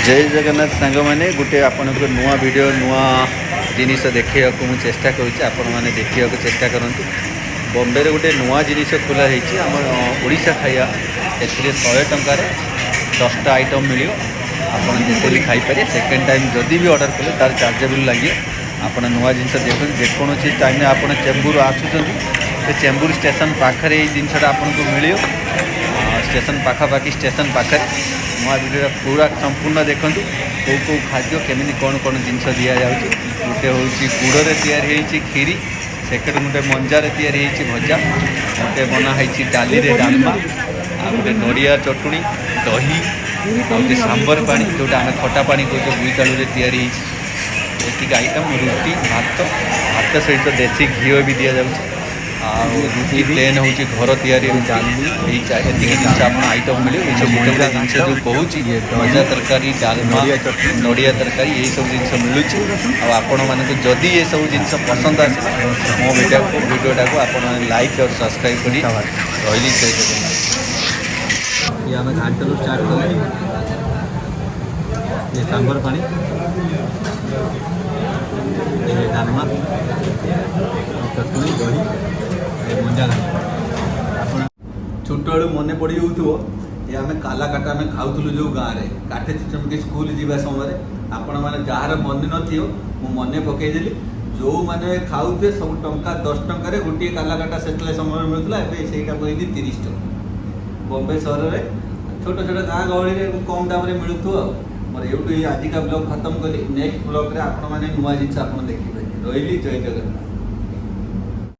जय जगन्नाथ सांग मैंने गोटे आपण को नुआ वीडियो नुआ जिनिस देखा मुझे चेष्टा करें देखा चेष्टा करूँ बॉम्बे रे गोटे नुआ जिनिस खोला आम ओडिशा खाइया ए 100 टंकार 10टा आइटम मिल आपते भी खाईपर सेकेंड टाइम जदि भी ऑर्डर कले तार चार्जेबल लगे आप नुआ जिनस देखो जेकोसी टाइम में आप चेंबूर आसुँच चेंबूर स्टेशन पाखे ये जिनसा आपको मिल स्टेशन पाखापाखि स्टेशन पाखे नुआ वीडियो पूरा संपूर्ण देखूँ कौ कौ खाद्य केमी कौन कौन जिनस दि जाऊँगी गोटे हूँ गुड़ से खीरी सेकेंड गोटे मंजार भजा गोटे बनाई डाली डालमा आ गोटे नड़िया चटुणी दही गोटे सांबर पानी जोटा आम खटा पानी कहे बुईतालू एतिक आइटम रुटी भात भात सहित देसी घी भी दि जाऊँगी रुटी प्लेन हूँ घर तैयारी डाली जिनस आप आइटम मिले ये सब गोटे जिनस जो कहूँ भजा तरकारी डालमा नड़िया तरकारी ये सब जिनस मिलूँ आपण मानक जदि ये सब जिनस पसंद आसे मो वीडियोटा को आप लाइक और सब्सक्राइब कर रही ये आम घाटू स्टार्ट कले ये सांबर पानी ये डालमा चटनी दही मंजा छोट बड़ू मन पड़ जाऊ ये आम काला काटा आम खाऊलु जो गाँव में काटे चमके स्कूल जावा समय आपण मैंने जार मन न मन पकईदेली जो मैंने खाऊे सब टंका 10 टंकार गोटे काला काटा से समय मिलूला एवं 30 टका बॉम्बे सहर में छोट छोट गाँ गहली कम दाम मिलू मोर ये आजिका ब्लॉग खत्म कली नेक्स्ट ब्लॉग रे आपण मैंने नुआ जिन देखिए रही जय जगन्नाथ।